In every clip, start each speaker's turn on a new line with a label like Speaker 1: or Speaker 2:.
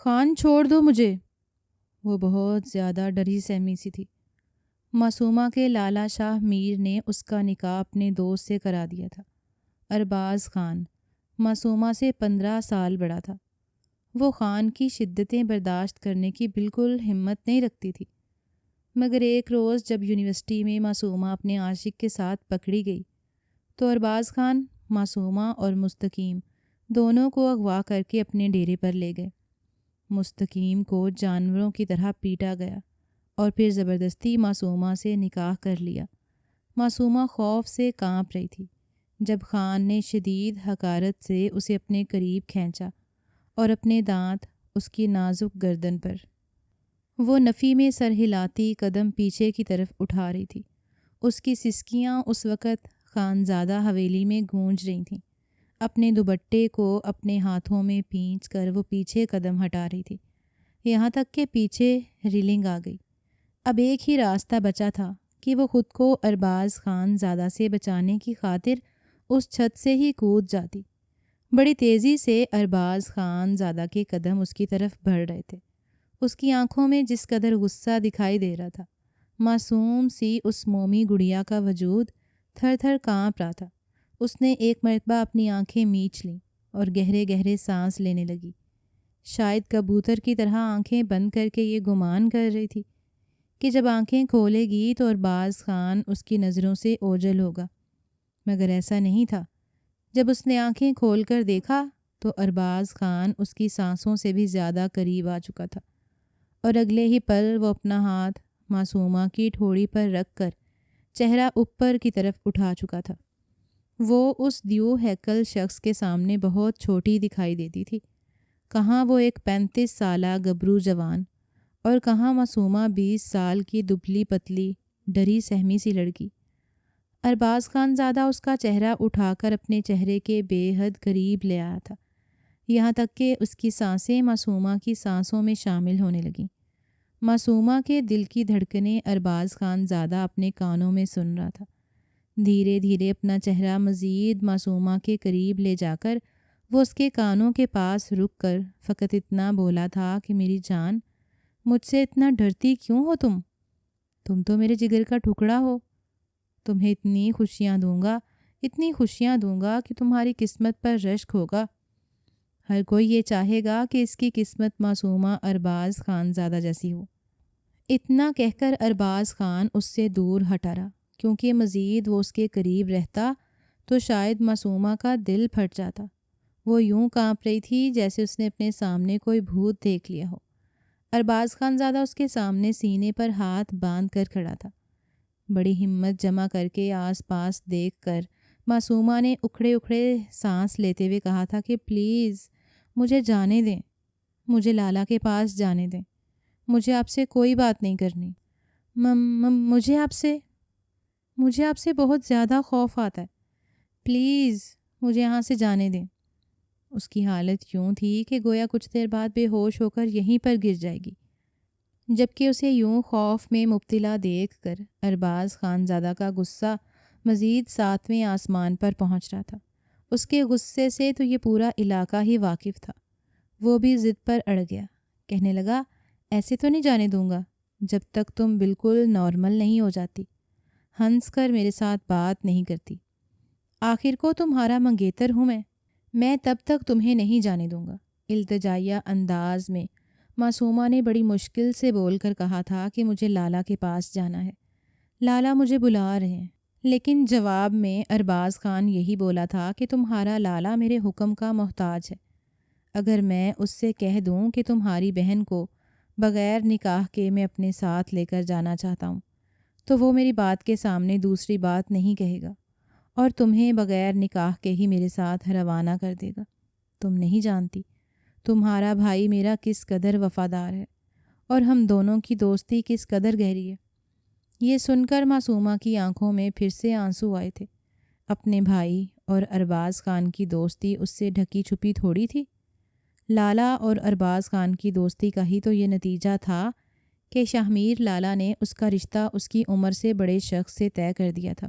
Speaker 1: خان چھوڑ دو مجھے۔ وہ بہت زیادہ ڈری سہمی سی تھی۔ معصومہ کے لالا شاہ میر نے اس کا نکاح اپنے دوست سے کرا دیا تھا۔ ارباز خان معصومہ سے 15 سال بڑا تھا۔ وہ خان کی شدتیں برداشت کرنے کی بالکل ہمت نہیں رکھتی تھی، مگر ایک روز جب یونیورسٹی میں معصومہ اپنے عاشق کے ساتھ پکڑی گئی تو ارباز خان معصومہ اور مستقیم دونوں کو اغوا کر کے اپنے ڈیرے پر لے گئے۔ مستقیم کو جانوروں کی طرح پیٹا گیا اور پھر زبردستی معصومہ سے نکاح کر لیا۔ معصومہ خوف سے کانپ رہی تھی جب خان نے شدید حقارت سے اسے اپنے قریب کھینچا اور اپنے دانت اس کی نازک گردن پر۔ وہ نفی میں سر ہلاتی قدم پیچھے کی طرف اٹھا رہی تھی۔ اس کی سسکیاں اس وقت خانزادہ حویلی میں گونج رہی تھیں۔ اپنے دوپٹے کو اپنے ہاتھوں میں پینچ کر وہ پیچھے قدم ہٹا رہی تھی، یہاں تک کہ پیچھے ریلنگ آ گئی۔ اب ایک ہی راستہ بچا تھا کہ وہ خود کو ارباز خان زادہ سے بچانے کی خاطر اس چھت سے ہی کود جاتی۔ بڑی تیزی سے ارباز خان زادہ کے قدم اس کی طرف بڑھ رہے تھے۔ اس کی آنکھوں میں جس قدر غصہ دکھائی دے رہا تھا، معصوم سی اس مومی گڑیا کا وجود تھر تھر کانپ رہا تھا۔ اس نے ایک مرتبہ اپنی آنکھیں میچ لیں اور گہرے گہرے سانس لینے لگی، شاید کبوتر کی طرح آنکھیں بند کر کے یہ گمان کر رہی تھی کہ جب آنکھیں کھولے گی تو ارباز خان اس کی نظروں سے اوجھل ہوگا، مگر ایسا نہیں تھا۔ جب اس نے آنکھیں کھول کر دیکھا تو ارباز خان اس کی سانسوں سے بھی زیادہ قریب آ چکا تھا، اور اگلے ہی پل وہ اپنا ہاتھ معصومہ کی ٹھوڑی پر رکھ کر چہرہ اوپر کی طرف اٹھا چکا تھا۔ وہ اس دیو ہیکل شخص کے سامنے بہت چھوٹی دکھائی دیتی تھی، کہاں وہ ایک 35 سالہ گبرو جوان اور کہاں معصومہ 20 سال کی دبلی پتلی ڈری سہمی سی لڑکی۔ ارباز خان زادہ اس کا چہرہ اٹھا کر اپنے چہرے کے بے حد قریب لے آیا تھا، یہاں تک کہ اس کی سانسیں معصومہ کی سانسوں میں شامل ہونے لگیں۔ معصومہ کے دل کی دھڑکنیں ارباز خان زادہ اپنے کانوں میں سن رہا تھا۔ دھیرے دھیرے اپنا چہرہ مزید معصومہ کے قریب لے جا کر وہ اس کے کانوں کے پاس رک کر فقط اتنا بولا تھا کہ میری جان، مجھ سے اتنا ڈرتی کیوں ہو تم؟ تم تو میرے جگر کا ٹکڑا ہو۔ تمہیں اتنی خوشیاں دوں گا کہ تمہاری قسمت پر رشک ہوگا۔ ہر کوئی یہ چاہے گا کہ اس کی قسمت معصومہ ارباز خان زادہ جیسی ہو۔ اتنا کہہ کر ارباز خان اس سے دور ہٹا رہا، کیونکہ مزید وہ اس کے قریب رہتا تو شاید معصومہ کا دل پھٹ جاتا۔ وہ یوں کانپ رہی تھی جیسے اس نے اپنے سامنے کوئی بھوت دیکھ لیا ہو۔ ارباز خان زادہ اس کے سامنے سینے پر ہاتھ باندھ کر کھڑا تھا۔ بڑی ہمت جمع کر کے آس پاس دیکھ کر معصومہ نے اکھڑے اکھڑے سانس لیتے ہوئے کہا تھا کہ پلیز مجھے جانے دیں، مجھے لالا کے پاس جانے دیں، مجھے آپ سے کوئی بات نہیں کرنی۔ مجھے آپ سے بہت زیادہ خوف آتا ہے، پلیز مجھے یہاں سے جانے دیں۔ اس کی حالت یوں تھی کہ گویا کچھ دیر بعد بے ہوش ہو کر یہیں پر گر جائے گی، جبکہ اسے یوں خوف میں مبتلا دیکھ کر ارباز خان زادہ کا غصہ مزید 7ویں آسمان پر پہنچ رہا تھا۔ اس کے غصے سے تو یہ پورا علاقہ ہی واقف تھا۔ وہ بھی ضد پر اڑ گیا، کہنے لگا ایسے تو نہیں جانے دوں گا جب تک تم بالکل نارمل نہیں ہو جاتی، ہنس کر میرے ساتھ بات نہیں کرتی۔ آخر کو تمہارا منگیتر ہوں میں تب تک تمہیں نہیں جانے دوں گا۔ التجائیہ انداز میں معصومہ نے بڑی مشکل سے بول کر کہا تھا کہ مجھے لالا کے پاس جانا ہے، لالا مجھے بلا رہے ہیں۔ لیکن جواب میں ارباز خان یہی بولا تھا کہ تمہارا لالا میرے حکم کا محتاج ہے۔ اگر میں اس سے کہہ دوں کہ تمہاری بہن کو بغیر نکاح کے میں اپنے ساتھ لے کر جانا چاہتا ہوں تو وہ میری بات کے سامنے دوسری بات نہیں کہے گا اور تمہیں بغیر نکاح کے ہی میرے ساتھ روانہ کر دے گا۔ تم نہیں جانتی تمہارا بھائی میرا کس قدر وفادار ہے اور ہم دونوں کی دوستی کس قدر گہری ہے۔ یہ سن کر معصومہ کی آنکھوں میں پھر سے آنسو آئے تھے۔ اپنے بھائی اور ارباز خان کی دوستی اس سے ڈھکی چھپی تھوڑی تھی۔ لالا اور ارباز خان کی دوستی کا ہی تو یہ نتیجہ تھا کہ شاہ میر لالا نے اس کا رشتہ اس کی عمر سے بڑے شخص سے طے کر دیا تھا۔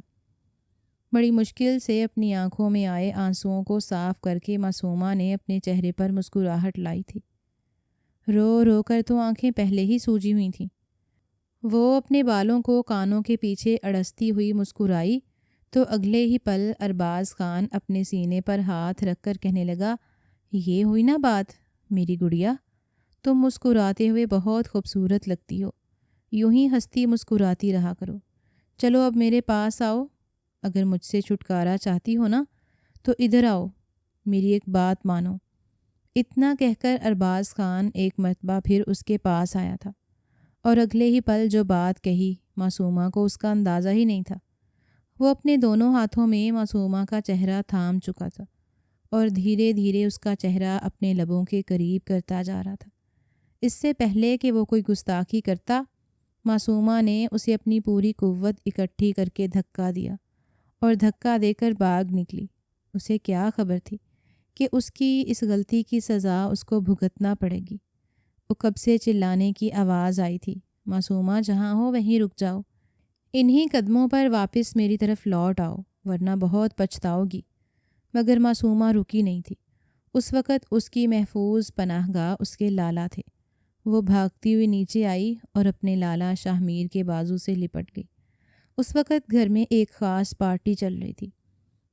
Speaker 1: بڑی مشکل سے اپنی آنکھوں میں آئے آنسوؤں کو صاف کر کے معصومہ نے اپنے چہرے پر مسکراہٹ لائی تھی۔ رو رو کر تو آنکھیں پہلے ہی سوجی ہوئی تھیں۔ وہ اپنے بالوں کو کانوں کے پیچھے اڑستی ہوئی مسکرائی تو اگلے ہی پل ارباز خان اپنے سینے پر ہاتھ رکھ کر کہنے لگا، یہ ہوئی نا بات میری گڑیا، تم مسکراتے ہوئے بہت خوبصورت لگتی ہو، یوں ہی ہنستی مسکراتی رہا کرو۔ چلو اب میرے پاس آؤ، اگر مجھ سے چھٹکارا چاہتی ہو نا تو ادھر آؤ، میری ایک بات مانو۔ اتنا کہہ کر ارباز خان ایک مرتبہ پھر اس کے پاس آیا تھا، اور اگلے ہی پل جو بات کہی معصومہ کو اس کا اندازہ ہی نہیں تھا۔ وہ اپنے دونوں ہاتھوں میں معصومہ کا چہرہ تھام چکا تھا اور دھیرے دھیرے اس کا چہرہ اپنے لبوں کے قریب کرتا جا رہا تھا۔ اس سے پہلے کہ وہ کوئی گستاخی کرتا، معصومہ نے اسے اپنی پوری قوت اکٹھی کر کے دھکا دیا اور دھکا دے کر بھاگ نکلی۔ اسے کیا خبر تھی کہ اس کی اس غلطی کی سزا اس کو بھگتنا پڑے گی۔ وہ کب سے چلانے کی آواز آئی تھی، معصومہ جہاں ہو وہیں رک جاؤ، انہی قدموں پر واپس میری طرف لوٹ آؤ ورنہ بہت پچھتاؤ گی۔ مگر معصومہ رکی نہیں تھی۔ اس وقت اس کی محفوظ پناہ گاہ اس کے لالا تھے۔ وہ بھاگتی ہوئی نیچے آئی اور اپنے لالا شاہ میر کے بازو سے لپٹ گئی۔ اس وقت گھر میں ایک خاص پارٹی چل رہی تھی۔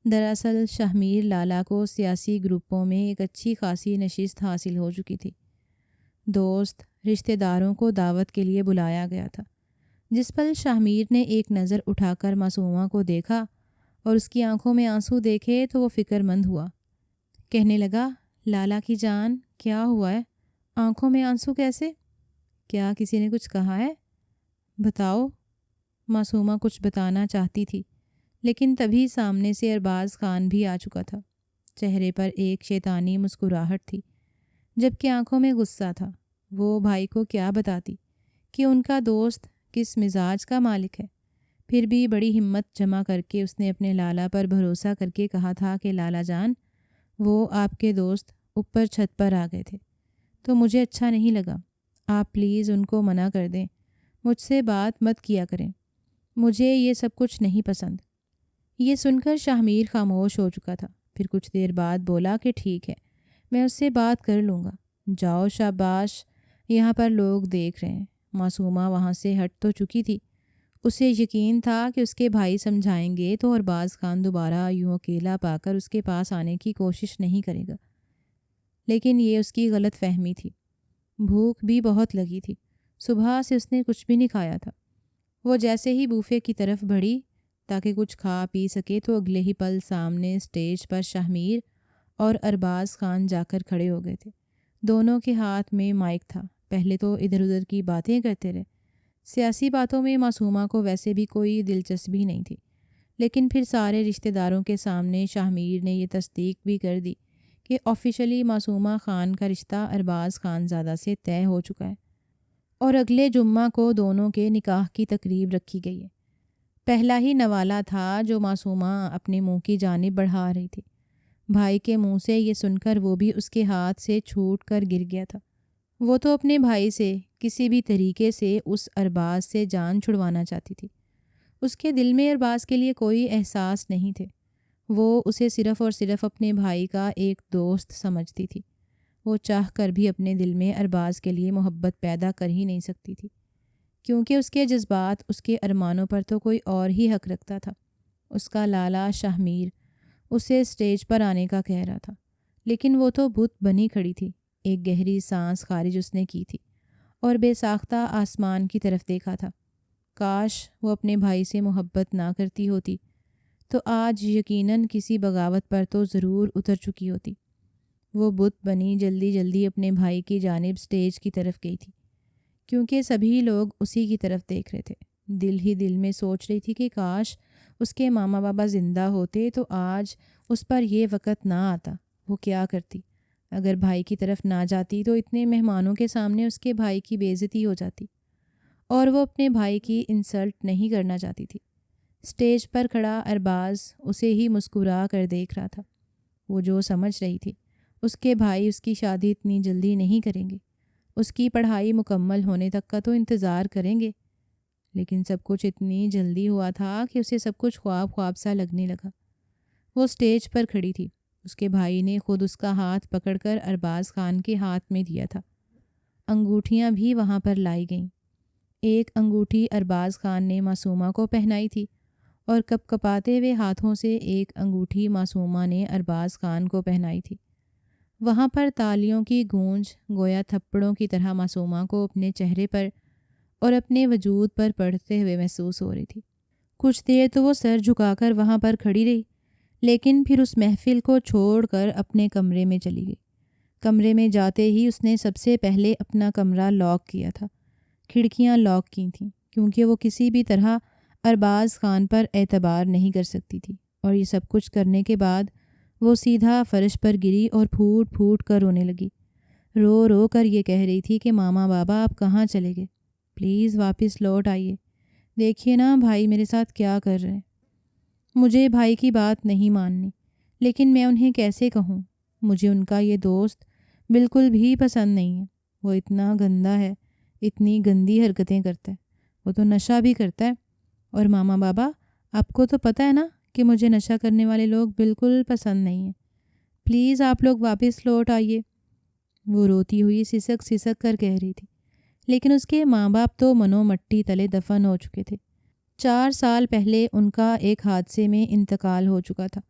Speaker 1: دراصل شاہ میر لالا کو سیاسی گروپوں میں ایک اچھی خاصی نشست حاصل ہو چکی تھی۔ دوست رشتہ داروں کو دعوت کے لیے بلایا گیا تھا۔ جس پل شاہ میر نے ایک نظر اٹھا کر معصومہ کو دیکھا اور اس کی آنکھوں میں آنسو دیکھے تو وہ فکر مند ہوا۔ کہنے لگا، لالا کی جان کیا ہوا ہے؟ آنکھوں میں آنسو کیسے؟ کیا کسی نے کچھ کہا ہے؟ بتاؤ۔ معصومہ کچھ بتانا چاہتی تھی، لیکن تبھی سامنے سے ارباز خان بھی آ چکا تھا۔ چہرے پر ایک شیطانی مسکراہٹ تھی، جبکہ آنکھوں میں غصہ تھا۔ وہ بھائی کو کیا بتاتی کہ ان کا دوست کس مزاج کا مالک ہے؟ پھر بھی بڑی ہمت جمع کر کے اس نے اپنے لالا پر بھروسہ کر کے کہا تھا کہ لالا جان، وہ آپ کے دوست اوپر چھت پر آ گئے تھے تو مجھے اچھا نہیں لگا، آپ پلیز ان کو منع کر دیں، مجھ سے بات مت کیا کریں، مجھے یہ سب کچھ نہیں پسند۔ یہ سن کر شاہ میر خاموش ہو چکا تھا، پھر کچھ دیر بعد بولا کہ ٹھیک ہے، میں اس سے بات کر لوں گا، جاؤ شاباش، یہاں پر لوگ دیکھ رہے ہیں۔ معصومہ وہاں سے ہٹ تو چکی تھی، اسے یقین تھا کہ اس کے بھائی سمجھائیں گے تو ارباز خان دوبارہ یوں اکیلا پا کر اس کے پاس آنے کی کوشش نہیں کرے گا، لیکن یہ اس کی غلط فہمی تھی۔ بھوک بھی بہت لگی تھی، صبح سے اس نے کچھ بھی نہیں کھایا تھا۔ وہ جیسے ہی بوفے کی طرف بڑھی تاکہ کچھ کھا پی سکے تو اگلے ہی پل سامنے اسٹیج پر شاہ میر اور ارباز خان جا کر کھڑے ہو گئے تھے۔ دونوں کے ہاتھ میں مائک تھا۔ پہلے تو ادھر ادھر کی باتیں کرتے رہے۔ سیاسی باتوں میں معصومہ کو ویسے بھی کوئی دلچسپی نہیں تھی، لیکن پھر سارے رشتہ داروں کے سامنے شاہ میر نے یہ تصدیق بھی کر دی کہ آفیشلی معصومہ خان کا رشتہ ارباز خان زادہ سے طے ہو چکا ہے اور اگلے جمعہ کو دونوں کے نکاح کی تقریب رکھی گئی ہے۔ پہلا ہی نوالا تھا جو معصومہ اپنے منہ کی جانب بڑھا رہی تھی۔ بھائی کے منہ سے یہ سن کر وہ بھی اس کے ہاتھ سے چھوٹ کر گر گیا تھا۔ وہ تو اپنے بھائی سے کسی بھی طریقے سے اس ارباز سے جان چھڑوانا چاہتی تھی۔ اس کے دل میں ارباز کے لیے کوئی احساس نہیں تھے۔ وہ اسے صرف اور صرف اپنے بھائی کا ایک دوست سمجھتی تھی۔ وہ چاہ کر بھی اپنے دل میں ارباز کے لیے محبت پیدا کر ہی نہیں سکتی تھی، کیونکہ اس کے جذبات، اس کے ارمانوں پر تو کوئی اور ہی حق رکھتا تھا۔ اس کا لالا شاہ میر اسے اسٹیج پر آنے کا کہہ رہا تھا، لیکن وہ تو بت بنی کھڑی تھی۔ ایک گہری سانس خارج اس نے کی تھی اور بے ساختہ آسمان کی طرف دیکھا تھا۔ کاش وہ اپنے بھائی سے محبت نہ کرتی ہوتی تو آج یقیناً کسی بغاوت پر تو ضرور اتر چکی ہوتی۔ وہ بت بنی جلدی جلدی اپنے بھائی کی جانب اسٹیج کی طرف گئی تھی، کیونکہ سبھی لوگ اسی کی طرف دیکھ رہے تھے۔ دل ہی دل میں سوچ رہی تھی کہ کاش اس کے ماما بابا زندہ ہوتے تو آج اس پر یہ وقت نہ آتا۔ وہ کیا کرتی؟ اگر بھائی کی طرف نہ جاتی تو اتنے مہمانوں کے سامنے اس کے بھائی کی بے عزتی ہو جاتی، اور وہ اپنے بھائی کی انسلٹ نہیں کرنا چاہتی تھی۔ اسٹیج پر کھڑا ارباز اسے ہی مسکرا کر دیکھ رہا تھا۔ وہ جو سمجھ رہی تھی، اس کے بھائی اس کی شادی اتنی جلدی نہیں کریں گے، اس کی پڑھائی مکمل ہونے تک کا تو انتظار کریں گے، لیکن سب کچھ اتنی جلدی ہوا تھا کہ اسے سب کچھ خواب خواب سا لگنے لگا۔ وہ اسٹیج پر کھڑی تھی، اس کے بھائی نے خود اس کا ہاتھ پکڑ کر ارباز خان کے ہاتھ میں دیا تھا انگوٹھیاں بھی وہاں پر لائی گئیں۔ ایک انگوٹھی ارباز خان نے معصومہ کو پہنائی تھی اور کپ کپاتے ہوئے ہاتھوں سے ایک انگوٹھی معصومہ نے ارباز خان کو پہنائی تھی۔ وہاں پر تالیوں کی گونج گویا تھپڑوں کی طرح معصومہ کو اپنے چہرے پر اور اپنے وجود پر پڑھتے ہوئے محسوس ہو رہی تھی۔ کچھ دیر تو وہ سر جھکا کر وہاں پر کھڑی رہی، لیکن پھر اس محفل کو چھوڑ کر اپنے کمرے میں چلی گئی۔ کمرے میں جاتے ہی اس نے سب سے پہلے اپنا کمرہ لاک کیا تھا۔ کھڑکیاں لاک کی تھیں کیونکہ وہ کسی بھی طرح ارباز خان پر اعتبار نہیں کر سکتی تھی، اور یہ سب کچھ کرنے کے بعد وہ سیدھا فرش پر گری اور پھوٹ پھوٹ کر رونے لگی۔ رو رو کر یہ کہہ رہی تھی کہ ماما بابا آپ کہاں چلے گئے؟ پلیز واپس لوٹ آئیے۔ دیکھیے نا بھائی میرے ساتھ کیا کر رہے ہیں۔ مجھے بھائی کی بات نہیں ماننی، لیکن میں انہیں کیسے کہوں؟ مجھے ان کا یہ دوست بالکل بھی پسند نہیں ہے۔ وہ اتنا گندا ہے، اتنی گندی حرکتیں کرتا ہے، وہ تو نشہ بھی کرتا ہے۔ اور ماما بابا آپ کو تو پتہ ہے نا کہ مجھے نشہ کرنے والے لوگ بالکل پسند نہیں ہیں۔ پلیز آپ لوگ واپس لوٹ آئیے۔ وہ روتی ہوئی سسک سسک کر کہہ رہی تھی، لیکن اس کے ماں باپ تو منو مٹی تلے دفن ہو چکے تھے۔ 4 سال پہلے ان کا ایک حادثے میں انتقال ہو چکا تھا۔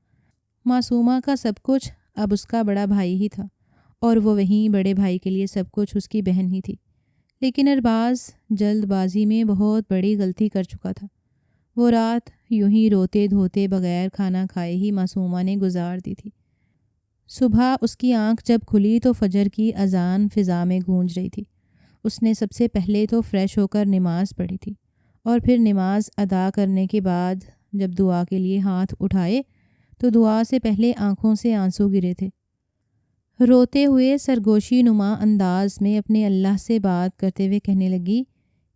Speaker 1: معصومہ کا سب کچھ اب اس کا بڑا بھائی ہی تھا، اور وہ وہیں بڑے بھائی کے لیے سب کچھ اس کی بہن ہی تھی۔ لیکن ارباز جلد بازی میں بہت بڑی غلطی کر چکا تھا۔ وہ رات یوں ہی روتے دھوتے بغیر کھانا کھائے ہی معصومہ نے گزار دی تھی۔ صبح اس کی آنکھ جب کھلی تو فجر کی اذان فضا میں گونج رہی تھی۔ اس نے سب سے پہلے تو فریش ہو کر نماز پڑھی تھی، اور پھر نماز ادا کرنے کے بعد جب دعا کے لیے ہاتھ اٹھائے تو دعا سے پہلے آنکھوں سے آنسو گرے تھے۔ روتے ہوئے سرگوشی نما انداز میں اپنے اللہ سے بات کرتے ہوئے کہنے لگی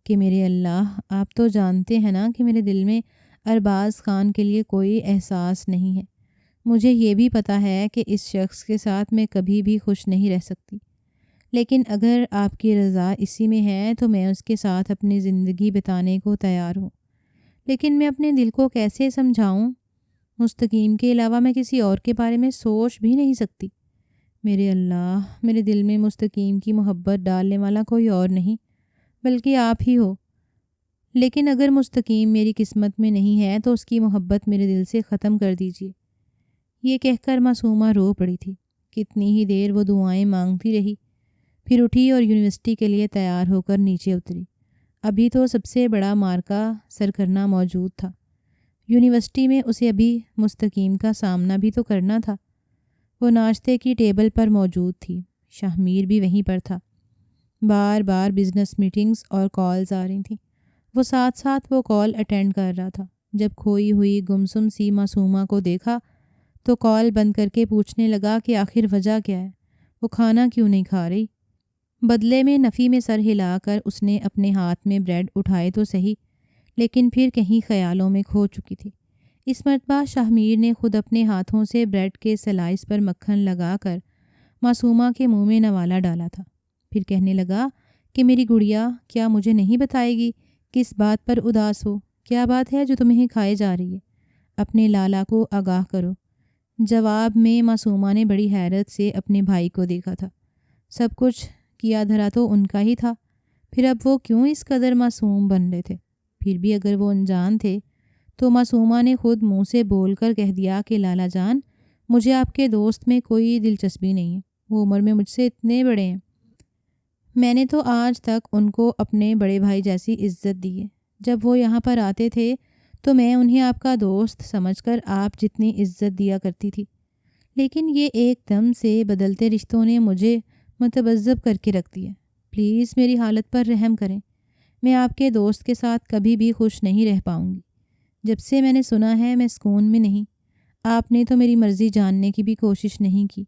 Speaker 1: کہ میرے اللہ، آپ تو جانتے ہیں نا کہ میرے دل میں ارباز خان کے لیے کوئی احساس نہیں ہے۔ مجھے یہ بھی پتہ ہے کہ اس شخص کے ساتھ میں کبھی بھی خوش نہیں رہ سکتی، لیکن اگر آپ کی رضا اسی میں ہے تو میں اس کے ساتھ اپنی زندگی بتانے کو تیار ہوں۔ لیکن میں اپنے دل کو کیسے سمجھاؤں؟ مستقیم کے علاوہ میں کسی اور کے بارے میں سوچ بھی نہیں سکتی۔ میرے اللہ، میرے دل میں مستقیم کی محبت ڈالنے والا کوئی اور نہیں بلکہ آپ ہی ہو۔ لیکن اگر مستقیم میری قسمت میں نہیں ہے تو اس کی محبت میرے دل سے ختم کر دیجیے۔ یہ کہہ کر معصومہ رو پڑی تھی۔ کتنی ہی دیر وہ دعائیں مانگتی رہی، پھر اٹھی اور یونیورسٹی کے لیے تیار ہو کر نیچے اتری۔ ابھی تو سب سے بڑا مارکا سر کرنا موجود تھا۔ یونیورسٹی میں اسے ابھی مستقیم کا سامنا بھی تو کرنا تھا۔ وہ ناشتے کی ٹیبل پر موجود تھی، شاہمیر بھی وہیں پر تھا۔ بار بار بزنس میٹنگز اور کالز آ رہی تھیں۔ وہ ساتھ ساتھ وہ کال اٹینڈ کر رہا تھا۔ جب کھوئی ہوئی گمسم سی معصومہ کو دیکھا تو کال بند کر کے پوچھنے لگا کہ آخر وجہ کیا ہے، وہ کھانا کیوں نہیں کھا رہی؟ بدلے میں نفی میں سر ہلا کر اس نے اپنے ہاتھ میں بریڈ اٹھائے تو صحیح، لیکن پھر کہیں خیالوں میں کھو چکی تھی۔ اس مرتبہ شاہمیر نے خود اپنے ہاتھوں سے بریڈ کے سلائس پر مکھن لگا کر معصومہ کے منہ میں نوالا ڈالا تھا۔ پھر کہنے لگا کہ میری گڑیا، کیا مجھے نہیں بتائے گی کس بات پر اداس ہو؟ کیا بات ہے جو تمہیں کھائے جا رہی ہے؟ اپنے لالا کو آگاہ کرو۔ جواب میں معصومہ نے بڑی حیرت سے اپنے بھائی کو دیکھا تھا۔ سب کچھ کیا دھرا تو ان کا ہی تھا، پھر اب وہ کیوں اس قدر معصوم بن رہے تھے؟ پھر بھی اگر وہ انجان تھے تو معصومہ نے خود منہ سے بول کر کہہ دیا کہ لالا جان، مجھے آپ کے دوست میں کوئی دلچسپی نہیں ہے، وہ عمر میں مجھ سے اتنے بڑے ہیں، میں نے تو آج تک ان کو اپنے بڑے بھائی جیسی عزت دی ہے۔ جب وہ یہاں پر آتے تھے تو میں انہیں آپ کا دوست سمجھ کر آپ جتنی عزت دیا کرتی تھی، لیکن یہ ایک دم سے بدلتے رشتوں نے مجھے متبذب کر کے رکھ دیا۔ پلیز میری حالت پر رحم کریں، میں آپ کے دوست کے ساتھ کبھی بھی خوش نہیں رہ پاؤں گی۔ جب سے میں نے سنا ہے میں سکون میں نہیں۔ آپ نے تو میری مرضی جاننے کی بھی کوشش نہیں کی،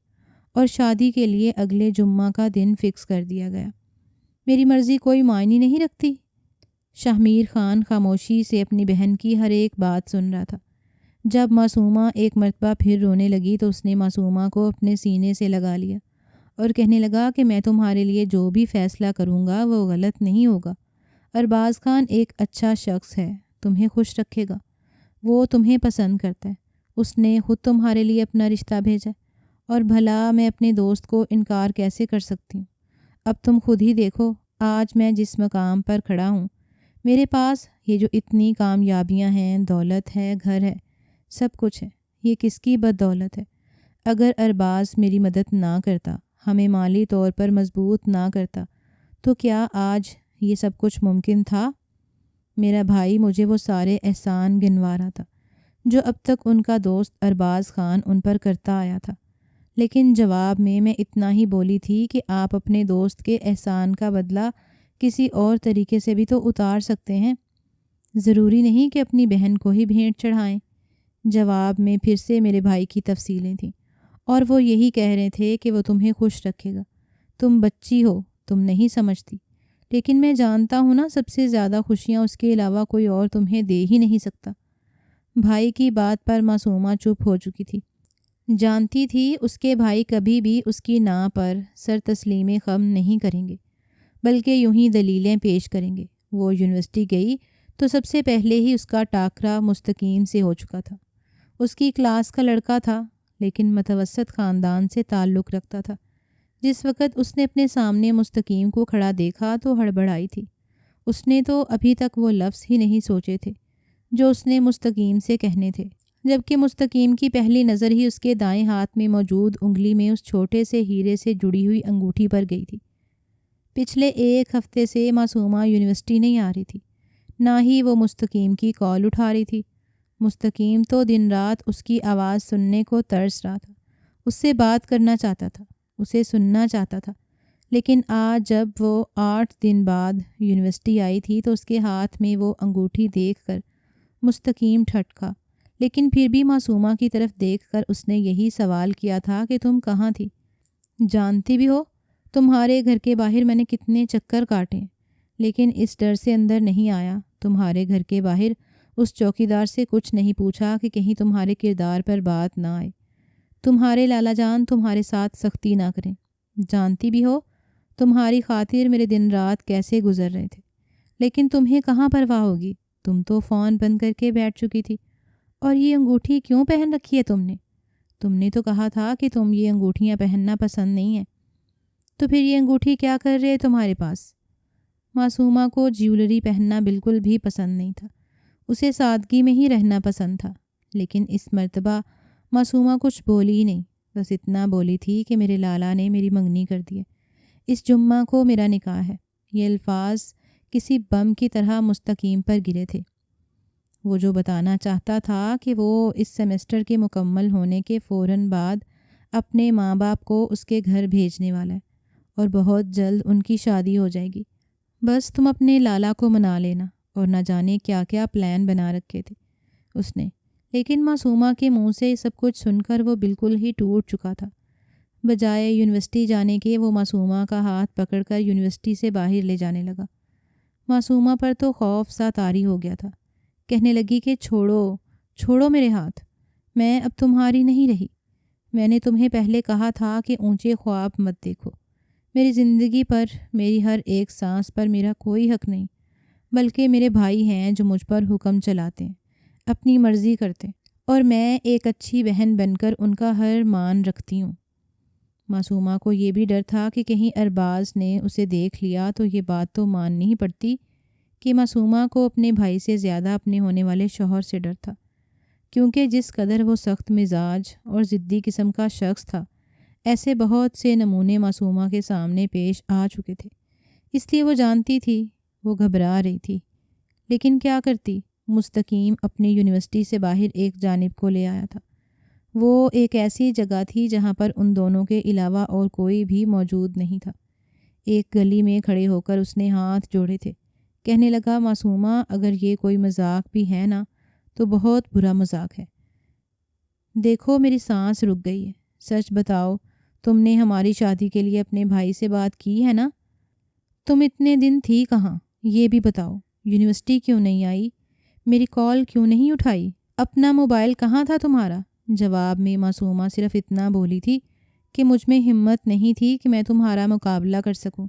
Speaker 1: اور شادی کے لیے اگلے جمعہ کا دن فکس کر دیا گیا۔ میری مرضی کوئی معنی نہیں رکھتی؟ شاہمیر خان خاموشی سے اپنی بہن کی ہر ایک بات سن رہا تھا۔ جب معصومہ ایک مرتبہ پھر رونے لگی تو اس نے معصومہ کو اپنے سینے سے لگا لیا اور کہنے لگا کہ میں تمہارے لیے جو بھی فیصلہ کروں گا وہ غلط نہیں ہوگا۔ ارباز خان ایک اچھا شخص ہے، تمہیں خوش رکھے گا، وہ تمہیں پسند کرتا ہے، اس نے خود تمہارے لیے اپنا رشتہ بھیجا، اور بھلا میں اپنے دوست کو انکار کیسے کر سکتی ہوں؟ اب تم خود ہی دیکھو، آج میں جس مقام پر کھڑا ہوں، میرے پاس یہ جو اتنی کامیابیاں ہیں، دولت ہے، گھر ہے، سب کچھ ہے، یہ کس کی بدولت ہے؟ اگر ارباز میری مدد نہ کرتا، ہمیں مالی طور پر مضبوط نہ کرتا، تو کیا آج یہ سب کچھ ممکن تھا؟ میرا بھائی مجھے وہ سارے احسان گنوا رہا تھا جو اب تک ان کا دوست ارباز خان ان پر کرتا آیا تھا، لیکن جواب میں اتنا ہی بولی تھی کہ آپ اپنے دوست کے احسان کا بدلہ کسی اور طریقے سے بھی تو اتار سکتے ہیں، ضروری نہیں کہ اپنی بہن کو ہی بھیٹ چڑھائیں۔ جواب میں پھر سے میرے بھائی کی تفصیلیں تھیں، اور وہ یہی کہہ رہے تھے کہ وہ تمہیں خوش رکھے گا، تم بچی ہو، تم نہیں سمجھتی، لیکن میں جانتا ہوں نا، سب سے زیادہ خوشیاں اس کے علاوہ کوئی اور تمہیں دے ہی نہیں سکتا۔ بھائی کی بات پر معصومہ چپ ہو چکی تھی، جانتی تھی اس کے بھائی کبھی بھی اس کی نا پر سر تسلیم خم نہیں کریں گے، بلکہ یوں ہی دلیلیں پیش کریں گے۔ وہ یونیورسٹی گئی تو سب سے پہلے ہی اس کا ٹاکرا مستقیم سے ہو چکا تھا۔ اس کی کلاس کا لڑکا تھا، لیکن متوسط خاندان سے تعلق رکھتا تھا۔ جس وقت اس نے اپنے سامنے مستقیم کو کھڑا دیکھا تو ہڑبڑائی تھی۔ اس نے تو ابھی تک وہ لفظ ہی نہیں سوچے تھے جو اس نے مستقیم سے کہنے تھے، جبکہ مستقیم کی پہلی نظر ہی اس کے دائیں ہاتھ میں موجود انگلی میں اس چھوٹے سے ہیرے سے جڑی ہوئی انگوٹھی پر گئی تھی۔ پچھلے ایک ہفتے سے معصومہ یونیورسٹی نہیں آ رہی تھی، نہ ہی وہ مستقیم کی کال اٹھا رہی تھی۔ مستقیم تو دن رات اس کی آواز سننے کو ترس رہا تھا، اس سے بات کرنا چاہتا تھا، اسے سننا چاہتا تھا، لیکن آج جب وہ 8 دن بعد یونیورسٹی آئی تھی تو اس کے ہاتھ میں وہ انگوٹھی دیکھ کر مستقیم ٹھٹکا، لیکن پھر بھی معصومہ کی طرف دیکھ کر اس نے یہی سوال کیا تھا کہ تم کہاں تھی؟ جانتی بھی ہو تمہارے گھر کے باہر میں نے کتنے چکر کاٹے، لیکن اس ڈر سے اندر نہیں آیا، تمہارے گھر کے باہر اس چوکیدار سے کچھ نہیں پوچھا کہ کہیں تمہارے کردار پر بات نہ آئے، تمہارے لالا جان تمہارے ساتھ سختی نہ کریں۔ جانتی بھی ہو تمہاری خاطر میرے دن رات کیسے گزر رہے تھے، لیکن تمہیں کہاں پرواہ ہوگی، تم تو فون بند کر کے بیٹھ چکی تھی۔ اور یہ انگوٹھی کیوں پہن رکھی ہے تم نے تو کہا تھا کہ تم یہ انگوٹھیاں پہننا پسند نہیں ہیں، تو پھر یہ انگوٹھی کیا کر رہے تمہارے پاس؟ معصومہ کو جیولری پہننا بالکل بھی پسند نہیں تھا، اسے سادگی میں ہی رہنا پسند تھا، لیکن اس مرتبہ معصومہ کچھ بولی ہی نہیں، بس اتنا بولی تھی کہ میرے لالا نے میری منگنی کر دی ہے، اس جمعہ کو میرا نکاح ہے۔ یہ الفاظ کسی بم کی طرح مستقیم پر گرے تھے۔ وہ جو بتانا چاہتا تھا کہ وہ اس سیمسٹر کے مکمل ہونے کے فوراً بعد اپنے ماں باپ کو اس کے گھر بھیجنے والا ہے اور بہت جلد ان کی شادی ہو جائے گی، بس تم اپنے لالا کو منا لینا، اور نہ جانے کیا کیا پلان بنا رکھے تھے اس نے۔ لیکن معصومہ کے منہ سے سب کچھ سن کر وہ بالکل ہی ٹوٹ چکا تھا۔ بجائے یونیورسٹی جانے کے وہ معصومہ کا ہاتھ پکڑ کر یونیورسٹی سے باہر لے جانے لگا۔ معصومہ پر تو خوف سا طاری ہو گیا تھا، کہنے لگی کہ چھوڑو میرے ہاتھ، میں اب تمہاری نہیں رہی، میں نے تمہیں پہلے کہا تھا کہ اونچے خواب مت دیکھو، میری زندگی پر، میری ہر ایک سانس پر میرا کوئی حق نہیں، بلکہ میرے بھائی ہیں جو مجھ پر حکم چلاتے ہیں، اپنی مرضی کرتے ہیں، اور میں ایک اچھی بہن بن کر ان کا ہر مان رکھتی ہوں۔ معصومہ کو یہ بھی ڈر تھا کہ کہیں ارباز نے اسے دیکھ لیا تو یہ بات تو مان نہیں پڑتی کہ معصومہ کو اپنے بھائی سے زیادہ اپنے ہونے والے شوہر سے ڈر تھا، کیونکہ جس قدر وہ سخت مزاج اور ضدی قسم کا شخص تھا، ایسے بہت سے نمونے معصومہ کے سامنے پیش آ چکے تھے، اس لیے وہ جانتی تھی وہ گھبرا رہی تھی، لیکن کیا کرتی؟ مستقیم اپنی یونیورسٹی سے باہر ایک جانب کو لے آیا تھا، وہ ایک ایسی جگہ تھی جہاں پر ان دونوں کے علاوہ اور کوئی بھی موجود نہیں تھا۔ ایک گلی میں کھڑے ہو کر اس نے ہاتھ جوڑے تھے، کہنے لگا، معصومہ اگر یہ کوئی مذاق بھی ہے نا تو بہت برا مذاق ہے، دیکھو میری سانس رک گئی ہے، سچ بتاؤ تم نے ہماری شادی کے لیے اپنے بھائی سے بات کی ہے نا؟ تم اتنے دن تھی کہاں یہ بھی بتاؤ، یونیورسٹی کیوں نہیں آئی، میری کال کیوں نہیں اٹھائی، اپنا موبائل کہاں تھا تمہارا؟ جواب میں معصومہ صرف اتنا بولی تھی کہ مجھ میں ہمت نہیں تھی کہ میں تمہارا مقابلہ کر سکوں،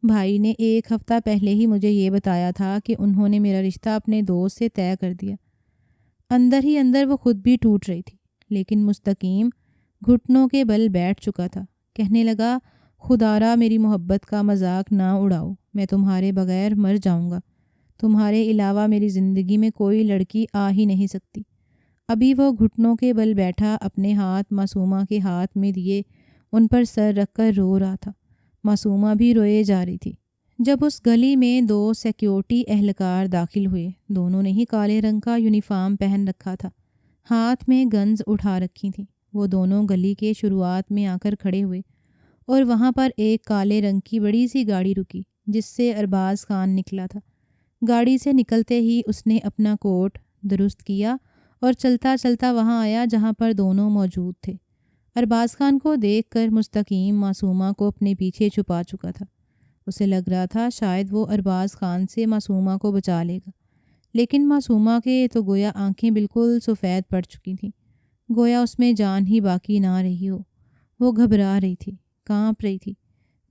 Speaker 1: بھائی نے 1 ہفتہ پہلے ہی مجھے یہ بتایا تھا کہ انہوں نے میرا رشتہ اپنے دوست سے طے کر دیا۔ اندر ہی اندر وہ خود بھی ٹوٹ رہی تھی، لیکن مستقیم گھٹنوں کے بل بیٹھ چکا تھا، کہنے لگا، خدارا میری محبت کا مذاق نہ اڑاؤ، میں تمہارے بغیر مر جاؤں گا، تمہارے علاوہ میری زندگی میں کوئی لڑکی آ ہی نہیں سکتی۔ ابھی وہ گھٹنوں کے بل بیٹھا اپنے ہاتھ معصومہ کے ہاتھ میں دیے ان پر سر رکھ کر رو رہا تھا۔ معصومہ بھی روئے جا رہی تھی۔ جب اس گلی میں 2 سیکیورٹی اہلکار داخل ہوئے، دونوں نے ہی کالے رنگ کا یونیفارم پہن رکھا تھا، ہاتھ میں گنز اٹھا رکھی تھیں۔ وہ دونوں گلی کے شروعات میں آ کر کھڑے ہوئے اور وہاں پر ایک کالے رنگ کی بڑی سی گاڑی رکی جس سے ارباز خان نکلا تھا۔ گاڑی سے نکلتے ہی اس نے اپنا کوٹ درست کیا اور چلتا چلتا وہاں آیا جہاں پر دونوں موجود تھے۔ ارباز خان کو دیکھ کر مستقیم معصومہ کو اپنے پیچھے چھپا چکا تھا۔ اسے لگ رہا تھا شاید وہ ارباز خان سے معصومہ کو بچا لے گا، لیکن معصومہ کے تو گویا آنکھیں بالکل سفید پڑ چکی تھیں، گویا اس میں جان ہی باقی نہ رہی ہو۔ وہ گھبرا رہی تھی، کانپ رہی تھی،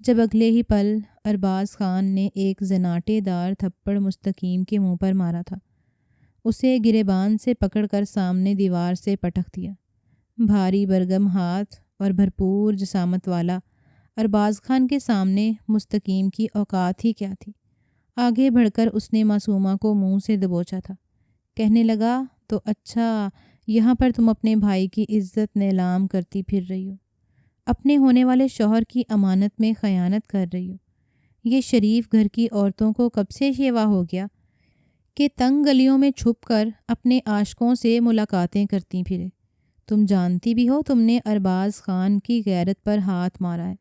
Speaker 1: جب اگلے ہی پل ارباز خان نے ایک زناٹے دار تھپڑ مستقیم کے منہ پر مارا تھا۔ اسے گریبان سے پکڑ کر سامنے دیوار سے پٹک دیا۔ بھاری برگم ہاتھ اور بھرپور جسامت والا ارباز خان کے سامنے مستقیم کی اوقات ہی کیا تھی۔ آگے بڑھ کر اس نے معصومہ کو منہ سے دبوچا تھا۔ کہنے لگا، تو اچھا یہاں پر تم اپنے بھائی کی عزت نیلام کرتی پھر رہی ہو، اپنے ہونے والے شوہر کی امانت میں خیانت کر رہی ہو۔ یہ شریف گھر کی عورتوں کو کب سے شیوا ہو گیا کہ تنگ گلیوں میں چھپ کر اپنے عاشقوں سے ملاقاتیں کرتی پھرے۔ تم جانتی بھی ہو تم نے ارباز خان کی غیرت پر ہاتھ مارا ہے۔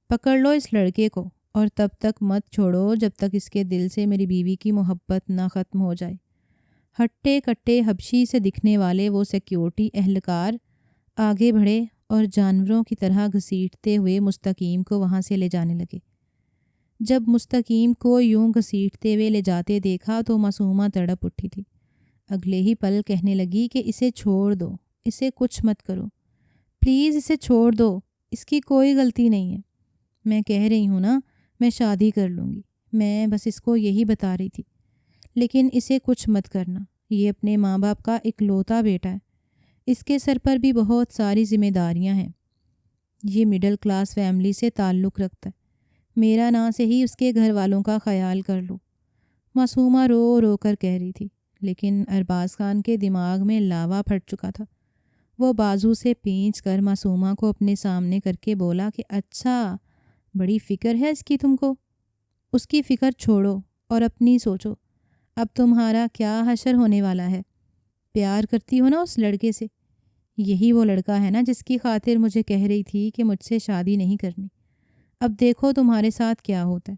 Speaker 1: پکڑ لو اس لڑکے کو اور تب تک مت چھوڑو جب تک اس کے دل سے میری بیوی کی محبت نہ ختم ہو جائے۔ ہٹے کٹے حبشی سے دکھنے والے وہ سیکیورٹی اہلکار آگے بڑھے اور جانوروں کی طرح گھسیٹتے ہوئے مستقیم کو وہاں سے لے جانے لگے۔ جب مستقیم کو یوں گھسیٹتے ہوئے لے جاتے دیکھا تو معصومہ تڑپ اٹھی تھی۔ اگلے ہی پل کہنے لگی کہ اسے چھوڑ دو، اسے کچھ مت کرو، پلیز اسے چھوڑ دو، اس کی کوئی غلطی نہیں ہے۔ میں کہہ رہی ہوں نا، میں شادی کر لوں گی، میں بس اس کو یہی بتا رہی تھی، لیکن اسے کچھ مت کرنا، یہ اپنے ماں باپ کا اکلوتا بیٹا ہے، اس کے سر پر بھی بہت ساری ذمہ داریاں ہیں، یہ مڈل کلاس فیملی سے تعلق رکھتا ہے، میرا نا سے ہی اس کے گھر والوں کا خیال کر لو۔ معصومہ رو رو کر کہہ رہی تھی، لیکن ارباز خان کے دماغ میں لاوا پھٹ چکا تھا۔ وہ بازو سے پینچ کر معصومہ کو اپنے سامنے کر کے بولا کہ اچھا بڑی فکر ہے اس کی تم کو، اس کی فکر چھوڑو اور اپنی سوچو، اب تمہارا کیا حشر ہونے والا ہے۔ پیار کرتی ہو نا اس لڑکے سے، یہی وہ لڑکا ہے نا جس کی خاطر مجھے کہہ رہی تھی کہ مجھ سے شادی نہیں کرنی۔ اب دیکھو تمہارے ساتھ کیا ہوتا ہے۔